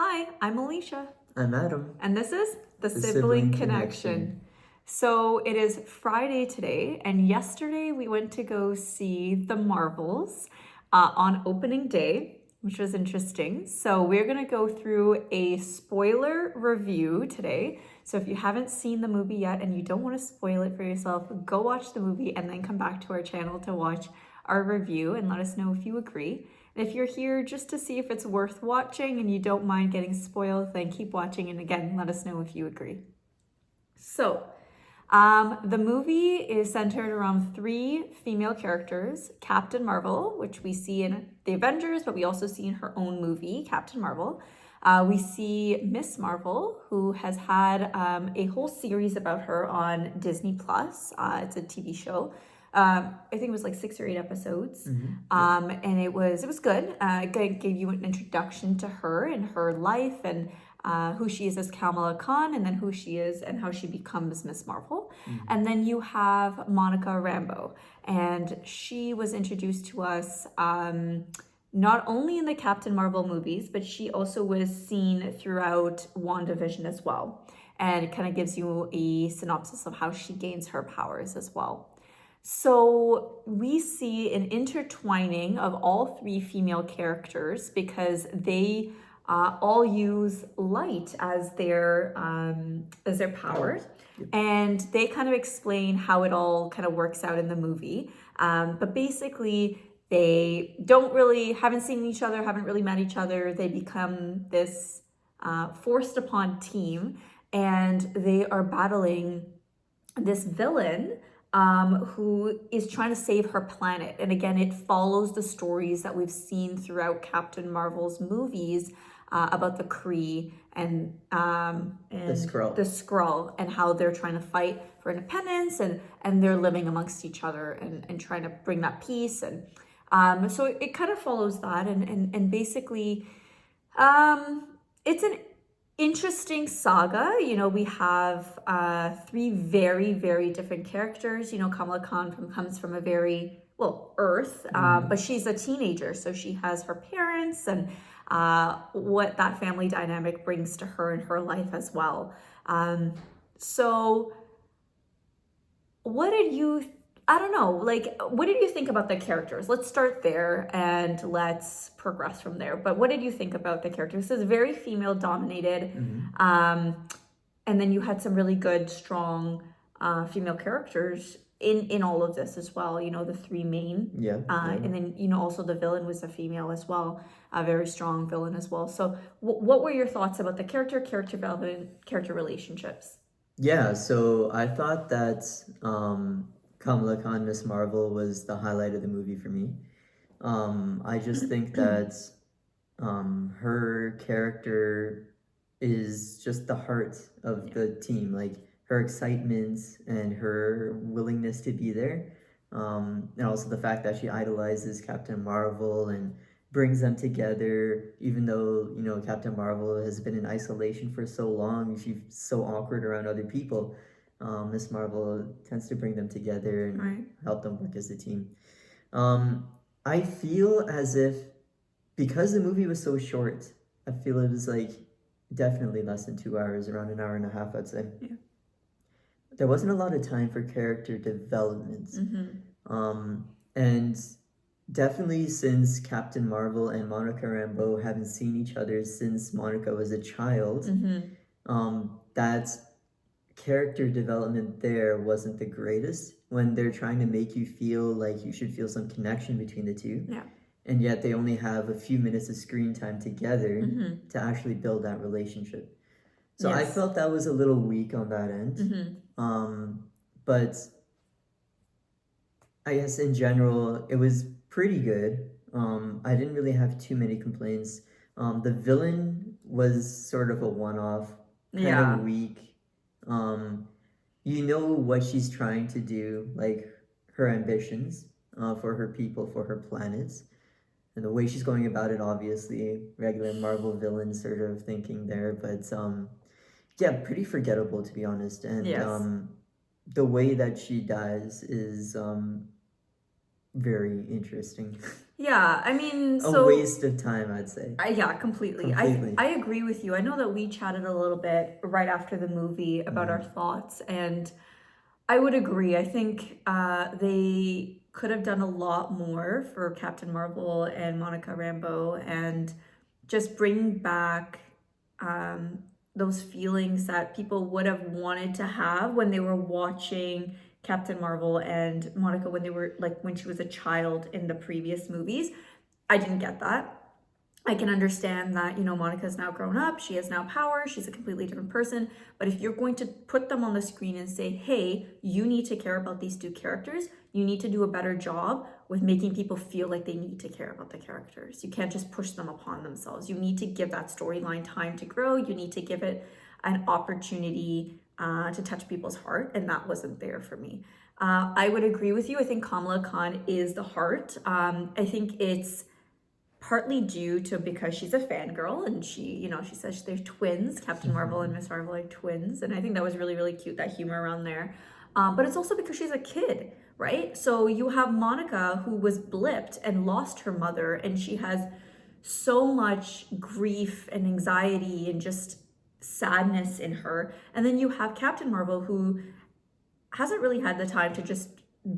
Hi, I'm Alyshah, I'm Adam. and this is the Sibling Sibling Connection. Connection. So it is Friday today, and yesterday we went to go see The Marvels on opening day, which was interesting. So we're going to go through a spoiler review today. So if you haven't seen the movie yet and you don't want to spoil it for yourself, go watch the movie and then come back to our channel to watch our review and let us know if you agree. And if you're here just to see if it's worth watching and you don't mind getting spoiled, then keep watching and again, let us know if you agree. So, the movie is centered around three female characters: Captain Marvel, which we see in the Avengers, but we also see in her own movie, Captain Marvel. We see Miss Marvel, who has had a whole series about her on Disney Plus. It's a TV show. I think it was like 6 or 8 episodes, and it was good. It gave you an introduction to her and her life and who she is as Kamala Khan, and then who she is and how she becomes Miss Marvel. And then you have Monica Rambeau, and she was introduced to us not only in the Captain Marvel movies, but she also was seen throughout WandaVision as well. And it kind of gives you a synopsis of how she gains her powers as well. So we see an intertwining of all three female characters because they all use light as their powers, and they kind of explain how it all kind of works out in the movie. But basically, they haven't seen each other, haven't really met each other. They become this forced upon team, and they are battling this villain who is trying to save her planet. And again, it follows the stories that we've seen throughout Captain Marvel's movies about the Kree and The Skrull and how they're trying to fight for independence and they're living amongst each other and trying to bring that peace. And so it kind of follows that. And basically, it's an interesting saga. We have three very, very different characters. Kamala Khan comes from a very, Earth, but she's a teenager, so she has her parents and what that family dynamic brings to her in her life as well. So what did you what did you think about the characters? Let's start there and let's progress from there. But what did you think about the characters? This is very female dominated. And then you had some really good, strong female characters in all of this as well. The three main. And then, also the villain was a female as well, a very strong villain as well. So what were your thoughts about the character development, character relationships? Yeah, so I thought that Kamala Khan, Miss Marvel, was the highlight of the movie for me. I just think that her character is just the heart of the team. Like, her excitement and her willingness to be there. And also the fact that she idolizes Captain Marvel and brings them together, even though, Captain Marvel has been in isolation for so long. She's so awkward around other people. Miss Marvel tends to bring them together and help them work as a team. I feel as if, because the movie was so short, I feel it was like definitely less than 2 hours, around an hour and a half, I'd say. Yeah. There wasn't a lot of time for character development. And definitely, since Captain Marvel and Monica Rambeau haven't seen each other since Monica was a child, that character development there wasn't the greatest, when they're trying to make you feel like you should feel some connection between the two. Yeah. And yet they only have a few minutes of screen time together to actually build that relationship. So I felt that was a little weak on that end. But I guess in general, it was pretty good. I didn't really have too many complaints. The villain was sort of a one-off, kind of weak. You know what she's trying to do, like her ambitions for her people, for her planets. And the way she's going about it, obviously, regular Marvel villain sort of thinking there. But yeah, pretty forgettable, to be honest. And the way that she dies is very interesting. Yeah, I mean, A so waste of time, I'd say. yeah, completely. Completely. I agree with you. I know that we chatted a little bit right after the movie about our Mm-hmm. thoughts, and I would agree. I think they could have done a lot more for Captain Marvel and Monica Rambeau, and just bring back um, those feelings that people would have wanted to have when they were watching Captain Marvel and Monica when they were like when she was a child in the previous movies. I didn't get that. I can understand that, you know, Monica's now grown up, she has now power, she's a completely different person. But if you're going to put them on the screen and say, hey, you need to care about these two characters, you need to do a better job with making people feel like they need to care about the characters. You can't just push them upon themselves. You need to give that storyline time to grow, you need to give it an opportunity to touch people's heart, and that wasn't there for me. I would agree with you. I think Kamala Khan is the heart. I think it's partly due to because she's a fangirl and she, you know, she says they're twins. Captain Marvel and Miss Marvel are twins, and I think that was really, really cute, that humor around there. But it's also because she's a kid, right? So you have Monica, who was blipped and lost her mother, and she has so much grief and anxiety and just sadness in her. And then you have Captain Marvel, who hasn't really had the time to just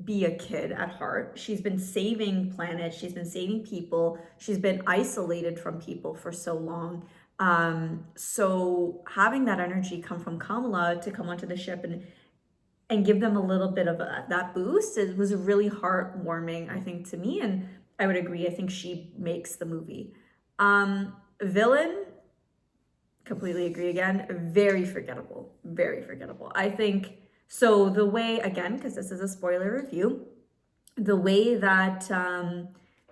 be a kid at heart. She's been saving planets, she's been saving people, she's been isolated from people for so long. So having that energy come from Kamala to come onto the ship and give them a little bit of that boost, it was really heartwarming, I think, to me. And I would agree. I think she makes the movie. Villain, completely agree again. Very forgettable. Very forgettable. I think so. The way, again, because this is a spoiler review, the way that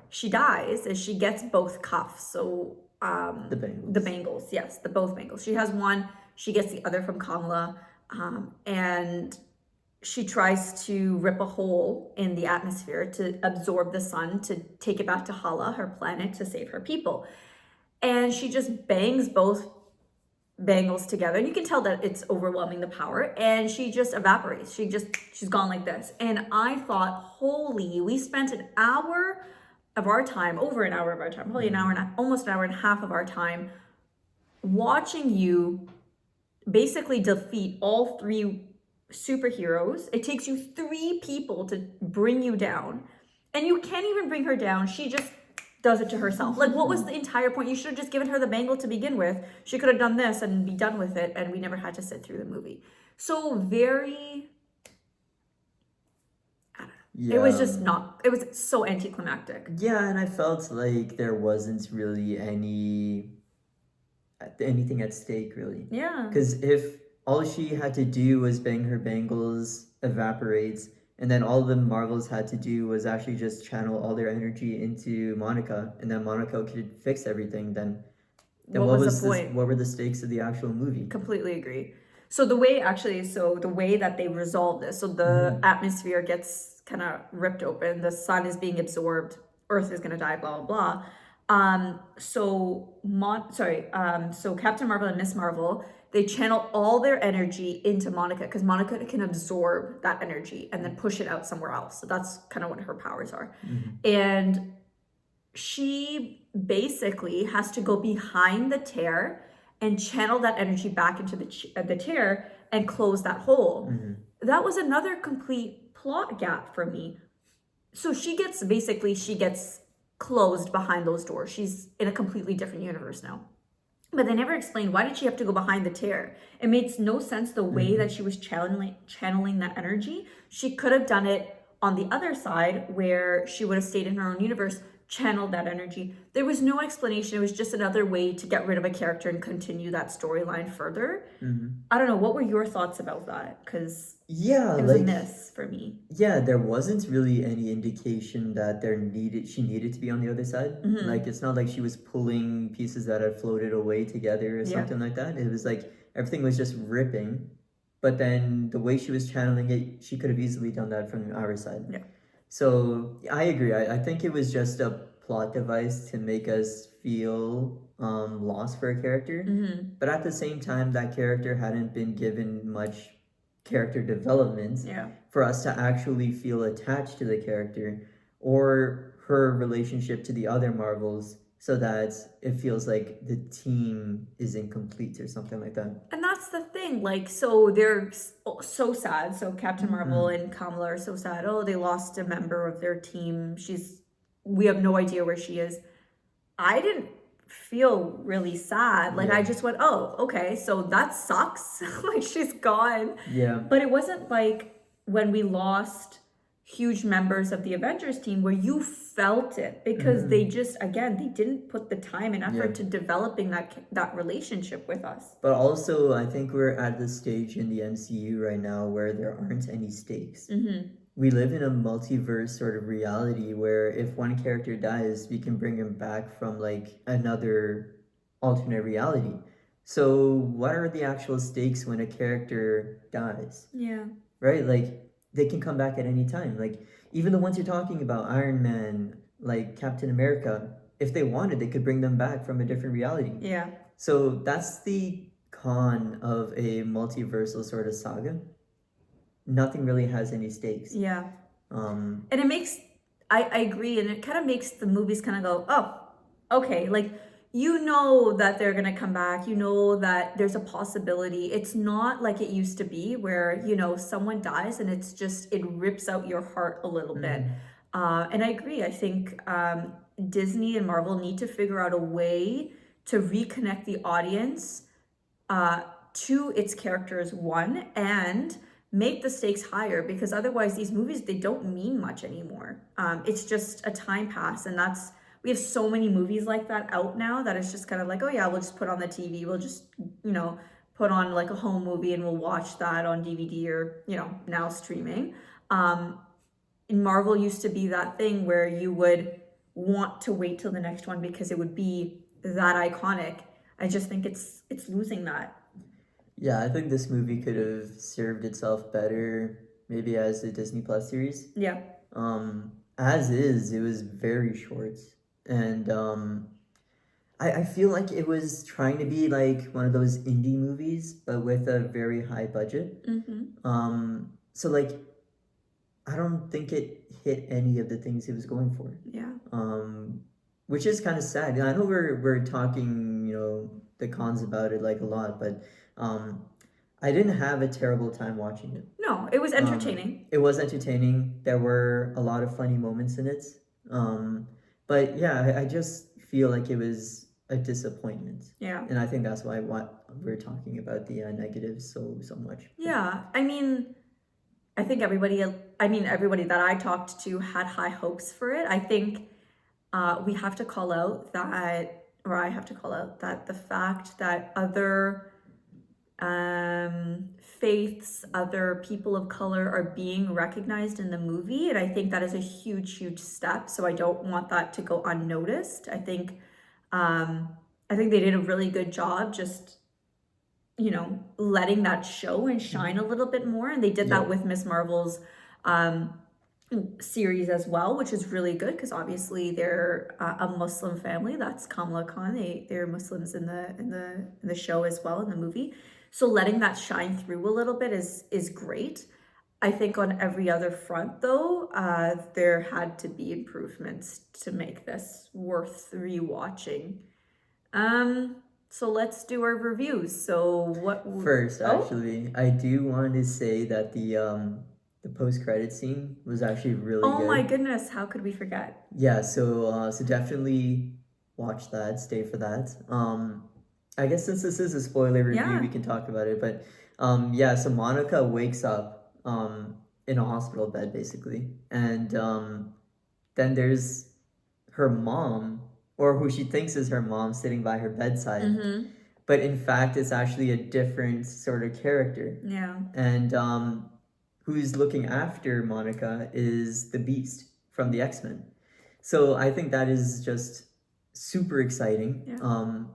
she dies is she gets both cuffs. So The Bengals. the bangles, yes, the both bangles. She has one, she gets the other from Kamala, and she tries to rip a hole in the atmosphere to absorb the sun to take it back to Hala, her planet, to save her people. And she just bangs both bangles together, and you can tell that it's overwhelming the power, and she just evaporates. She's gone like this. And I thought, holy, we spent an hour of our time, over an hour of our time, probably an hour and almost an hour and a half of our time, watching you basically defeat all three superheroes. It takes you three people to bring you down, and you can't even bring her down. She just does it to herself. Like, what was the entire point? You should have just given her the bangle to begin with. She could have done this and be done with it, and we never had to sit through the movie. So very, I don't know. Yeah. It was just not, it was so anticlimactic. Yeah, and I felt like there wasn't really anything at stake, really. Yeah. Because if all she had to do was bang her bangles, evaporates, and then all the Marvels had to do was actually just channel all their energy into Monica, and then Monica could fix everything, then What was the point? what were the stakes of the actual movie? Completely agree. So the way that they resolve this, so the atmosphere gets kind of ripped open, the sun is being absorbed, Earth is gonna die, blah blah blah. So Captain Marvel and Miss Marvel, they channel all their energy into Monica because Monica can absorb that energy and then push it out somewhere else. So that's kind of what her powers are. And she basically has to go behind the tear and channel that energy back into the tear and close that hole. That was another complete plot gap for me. So she gets closed behind those doors. She's in a completely different universe now. But they never explained, why did she have to go behind the tear? It makes no sense the way that she was channeling that energy. She could have done it on the other side where she would have stayed in her own universe, channeled that energy. There was no explanation. It was just another way to get rid of a character and continue that storyline further. I don't know. What were your thoughts about that? Because it was a miss for me. Yeah, there wasn't really any indication that she needed to be on the other side. Like, it's not like she was pulling pieces that had floated away together or something like that. It was like everything was just ripping. But then the way she was channeling it, she could have easily done that from our side. Yeah. So I agree. I think it was just a plot device to make us feel lost for a character. But at the same time, that character hadn't been given much character development for us to actually feel attached to the character or her relationship to the other Marvels so that it feels like the team is incomplete or something like that. And that's the thing. Like, so they're so sad. So Captain Marvel and Kamala are so sad. Oh, they lost a member of their team. We have no idea where she is. I didn't feel really sad. Like, I just went, oh, okay, so that sucks. Like, she's gone. Yeah. But it wasn't like when we lost huge members of the Avengers team where you felt it, because they just, again, they didn't put the time and effort to developing that relationship with us. But also, I think we're at the stage in the MCU right now where there aren't any stakes. We live in a multiverse sort of reality where if one character dies, we can bring him back from like another alternate reality. So what are the actual stakes when a character dies? Yeah. Right? Like, they can come back at any time. Like, even the ones you're talking about, Iron Man, like Captain America, if they wanted, they could bring them back from a different reality. Yeah. So that's the con of a multiversal sort of saga. Nothing really has any stakes. Yeah. And it makes, I agree, and it kind of makes the movies kind of go, oh, okay, like, you know that they're going to come back. You know that there's a possibility. It's not like it used to be where, you know, someone dies and it's just, it rips out your heart a little bit. And I agree. I think Disney and Marvel need to figure out a way to reconnect the audience to its characters, one, and make the stakes higher, because otherwise these movies, they don't mean much anymore. It's just a time pass, and we have so many movies like that out now that it's just kind of like, oh yeah, we'll just put on the TV. We'll just, you know, put on like a home movie and we'll watch that on DVD or, you know, now streaming. In Marvel used to be that thing where you would want to wait till the next one because it would be that iconic. I just think it's losing that. Yeah, I think this movie could have served itself better maybe as a Disney Plus series. Yeah. As is, it was very short. And I feel like it was trying to be like one of those indie movies, but with a very high budget. So like, I don't think it hit any of the things it was going for. Yeah. Which is kind of sad. I know we're talking, you know, the cons about it like a lot, but I didn't have a terrible time watching it. No, it was entertaining. It was entertaining. There were a lot of funny moments in it. But yeah, I just feel like it was a disappointment. Yeah. And I think that's why we're talking about the negatives so much. Yeah. I mean, I think everybody that I talked to had high hopes for it. I think we have to call out that, or I have to call out that the fact that other faiths, other people of color are being recognized in the movie, and I think that is a huge step. So I don't want that to go unnoticed. I think they did a really good job just, you know, letting that show and shine a little bit more, and they did that with Miss Marvel's series as well, which is really good because obviously they're a Muslim family. That's Kamala Khan. They're Muslims in the show as well, in the movie. So letting that shine through a little bit is great. I think on every other front, though, there had to be improvements to make this worth rewatching. So let's do our reviews. So First, actually, I do want to say that the post-credit scene was actually really good. Oh my goodness, how could we forget? Yeah, so definitely watch that, stay for that. I guess since this is a spoiler review, we can talk about it. But so Monica wakes up in a hospital bed, basically. And then there's her mom, or who she thinks is her mom, sitting by her bedside. But in fact, it's actually a different sort of character. Yeah. And who's looking after Monica is the Beast from the X-Men. So I think that is just super exciting. Yeah.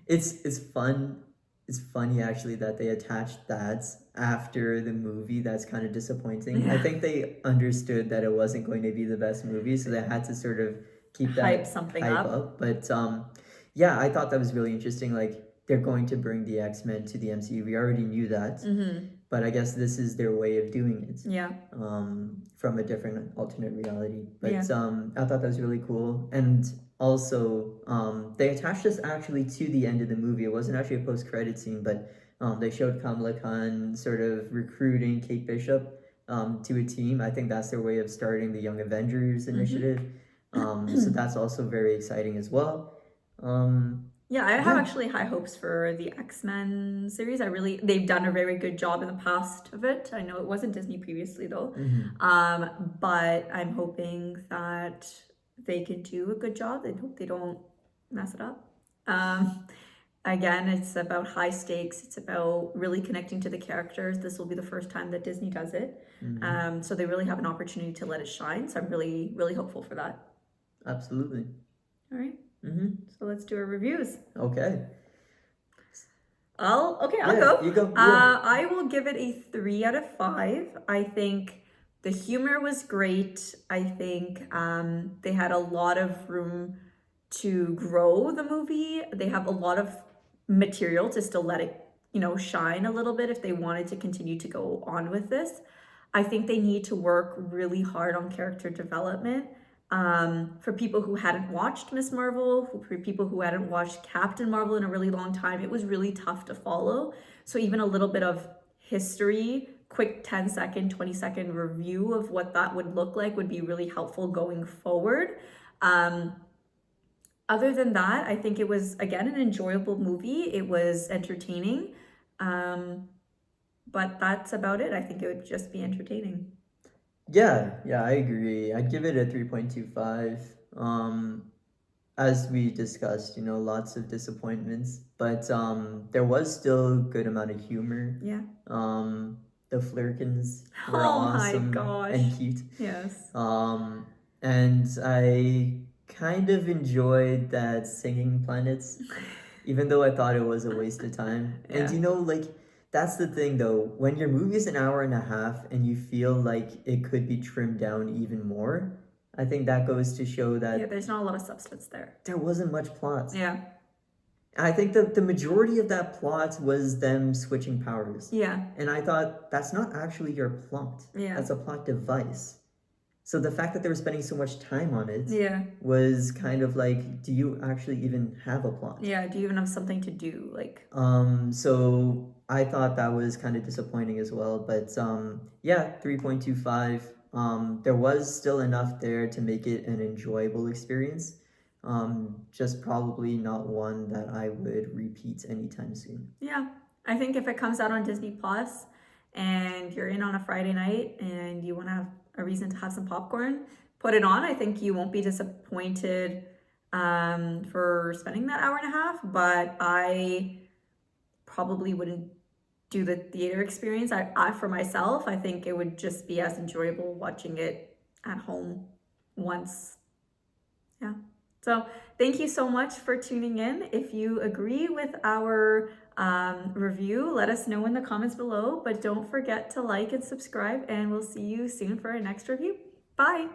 It's fun. It's funny actually that they attached that after the movie. That's kind of disappointing. Yeah. I think they understood that it wasn't going to be the best movie, so they had to sort of keep that hype up. But I thought that was really interesting. Like, they're going to bring the X-Men to the MCU. We already knew that. but I guess this is their way of doing it. Yeah. From a different alternate reality. But Yeah. I thought that was really cool. And also, they attached this actually to the end of the movie. It wasn't actually a post-credit scene, but they showed Kamala Khan sort of recruiting Kate Bishop to a team. I think that's their way of starting the Young Avengers initiative. So that's also very exciting as well. Yeah, I have actually high hopes for the X-Men series. They've done a very good job in the past of it. I know it wasn't Disney previously though. But I'm hoping that they can do a good job. I hope they don't mess it up. Again, it's about high stakes. It's about really connecting to the characters. This will be the first time that Disney does it. So they really have an opportunity to let it shine. So I'm really, really hopeful for that. Absolutely. All right. So let's do our reviews. Okay. I'll Yeah, go. you go. I will give it a 3 out of 5. I think the humor was great. I think they had a lot of room to grow the movie. They have a lot of material to still let it, shine a little bit if they wanted to continue to go on with this. I think they need to work really hard on character development. For people who hadn't watched Miss Marvel, for people who hadn't watched Captain Marvel in a really long time, it was really tough to follow. So even a little bit of history, quick 10-second, 20-second review of what that would look like would be really helpful going forward. Other than that, I think it was, again, an enjoyable movie. It was entertaining. But that's about it. I think it would just be entertaining. Yeah, I agree. I'd give it a 3.25. As we discussed, lots of disappointments, but there was still a good amount of humor. Yeah. The Flurkins were Oh my awesome gosh. and cute. Yes. And I kind of enjoyed that singing planets, even though I thought it was a waste of time. Yeah. And that's the thing though, when your movie is an hour and a half and you feel like it could be trimmed down even more, I think that goes to show that there's not a lot of substance there. There wasn't much plot. Yeah. I think the majority of that plot was them switching powers. Yeah. And I thought, that's not actually your plot. Yeah. That's a plot device. So the fact that they were spending so much time on it was kind of like, do you actually even have a plot? Yeah, do you even have something to do? So I thought that was kind of disappointing as well. But 3.25. There was still enough there to make it an enjoyable experience. Just probably not one that I would repeat anytime soon. Yeah, I think if it comes out on Disney Plus and you're in on a Friday night and you want to have a reason to have some popcorn, put it on. I think you won't be disappointed for spending that hour and a half, but I probably wouldn't do the theater experience. I for myself, I think it would just be as enjoyable watching it at home once. Yeah. So thank you so much for tuning in. If you agree with our review, let us know in the comments below, but don't forget to like and subscribe, and we'll see you soon for our next review. Bye.